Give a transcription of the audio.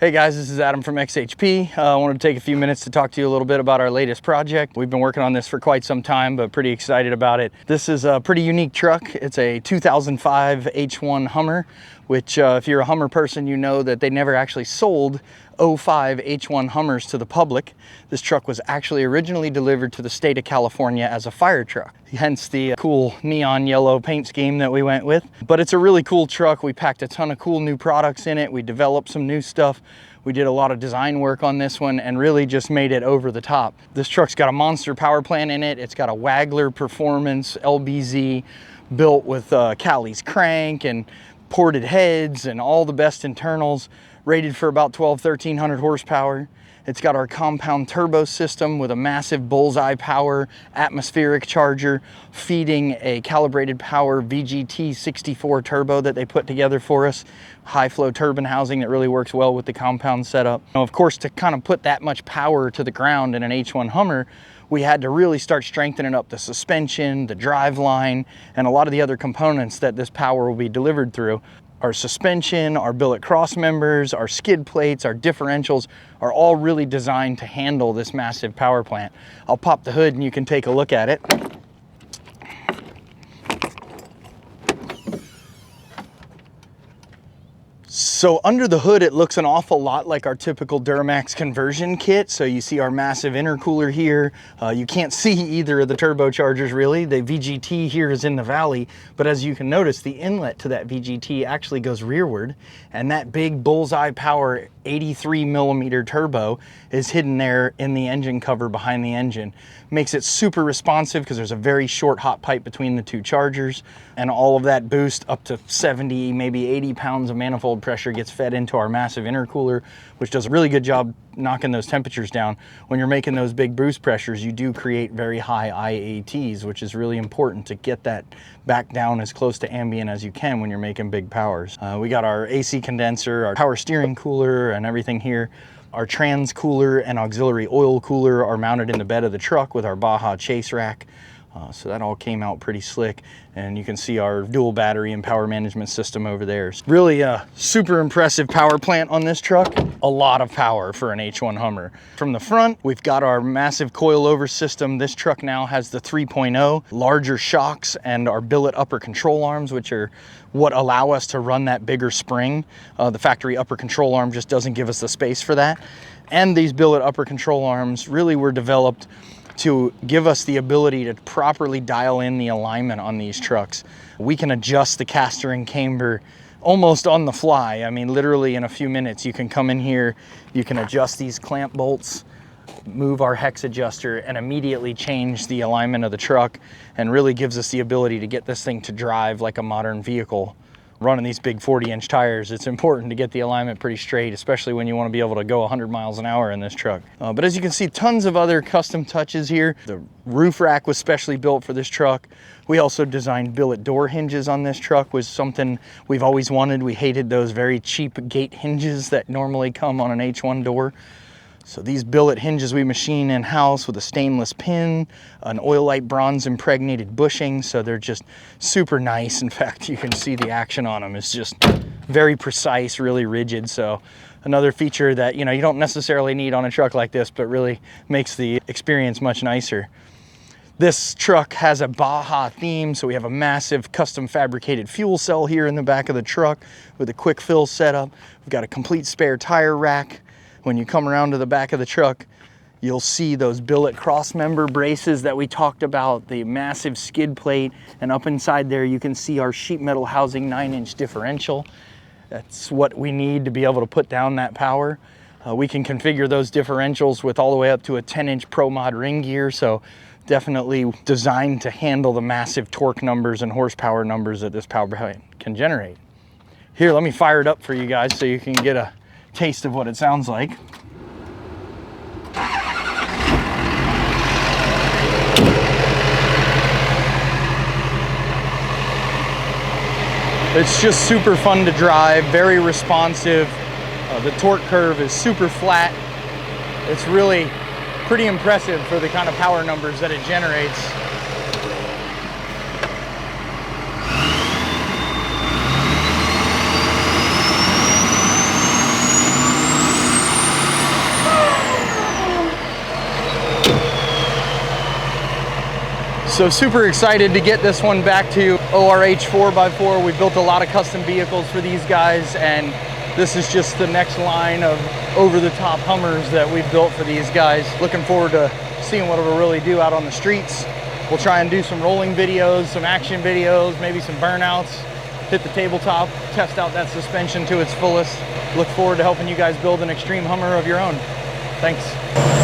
Hey guys, this is Adam from XHP. I wanted to take a few minutes to talk to you a little bit about our latest project. We've been working on this for quite some time, but pretty excited about it. This is a pretty unique truck. It's a 2005 H1 Hummer, which if you're a Hummer person, you know that they never actually sold 05 H1 Hummers to the public. This truck was actually originally delivered to the state of California as a fire truck, hence the cool neon yellow paint scheme that we went with. But it's a really cool truck. We packed a ton of cool new products in it. We developed some new stuff. We did a lot of design work on this one and really just made it over the top. This truck's got a monster power plant in it. It's got a Wagler Performance LBZ built with Callie's crank and ported heads and all the best internals, rated for about 1,1300 horsepower. It's got our compound turbo system with a massive bullseye power atmospheric charger feeding a calibrated power VGT 64 turbo that they put together for us. High flow turbine housing that really works well with the compound setup. Now, of course, to kind of put that much power to the ground in an H1 Hummer, we had to really start strengthening up the suspension, the drive line, and a lot of the other components that this power will be delivered through. Our suspension, our billet cross members, our skid plates, our differentials are all really designed to handle this massive power plant. I'll pop the hood and you can take a look at it. So under the hood, it looks an awful lot like our typical Duramax conversion kit. So you see our massive intercooler here. You can't see either of the turbochargers really. The VGT here is in the valley, but as you can notice, the inlet to that VGT actually goes rearward, and that big bullseye power 83 millimeter turbo is hidden there in the engine cover behind the engine. Makes it super responsive because there's a very short hot pipe between the two chargers, and all of that boost up to 70, maybe 80 pounds of manifold pressure gets fed into our massive intercooler, which does a really good job knocking those temperatures down. When you're making those big boost pressures, you do create very high IATs, which is really important to get that back down as close to ambient as you can when you're making big powers. We got our AC condenser, our power steering cooler, and everything here. Our trans cooler and auxiliary oil cooler are mounted in the bed of the truck with our Baja chase rack. So that all came out pretty slick, and you can see our dual battery and power management system over there. Really a super impressive power plant on this truck. A lot of power for an H1 Hummer. From the front, we've got our massive coilover system. This truck now has the 3.0, larger shocks, and our billet upper control arms, which are what allow us to run that bigger spring. The factory upper control arm just doesn't give us the space for that. And these billet upper control arms really were developed to give us the ability to properly dial in the alignment on these trucks. We can adjust the caster and camber almost on the fly. I mean, literally in a few minutes, you can come in here, you can adjust these clamp bolts, move our hex adjuster, and immediately change the alignment of the truck, and really gives us the ability to get this thing to drive like a modern vehicle. Running these big 40-inch tires, it's important to get the alignment pretty straight, especially when you want to be able to go 100 miles an hour in this truck. But as you can see, tons of other custom touches here. The roof rack was specially built for this truck. We also designed billet door hinges on this truck, was something we've always wanted. We hated those very cheap gate hinges that normally come on an H1 door. So these billet hinges we machine in-house with a stainless pin, an oilite bronze impregnated bushing, so they're just super nice. In fact, you can see the action on them is just very precise, really rigid. So another feature that you don't necessarily need on a truck like this, but really makes the experience much nicer. This truck has a Baja theme, so we have a massive custom fabricated fuel cell here in the back of the truck with a quick fill setup. We've got a complete spare tire rack. When you come around to the back of the truck, you'll see those billet cross member braces that we talked about, the massive skid plate, and up inside there you can see our sheet metal housing 9-inch differential. That's what we need to be able to put down that power. We can configure those differentials with all the way up to a 10-inch Pro Mod ring gear, so definitely designed to handle the massive torque numbers and horsepower numbers that this power plant can generate. Here, let me fire it up for you guys so you can get a taste of what it sounds like. It's just super fun to drive, very responsive. The torque curve is super flat. It's really pretty impressive for the kind of power numbers that it generates. So super excited to get this one back to ORH 4x4. We built a lot of custom vehicles for these guys, and this is just the next line of over-the-top Hummers that we've built for these guys. Looking forward to seeing what it'll really do out on the streets. We'll try and do some rolling videos, some action videos, maybe some burnouts, hit the tabletop, test out that suspension to its fullest. Look forward to helping you guys build an X-treme Hummer of your own. Thanks.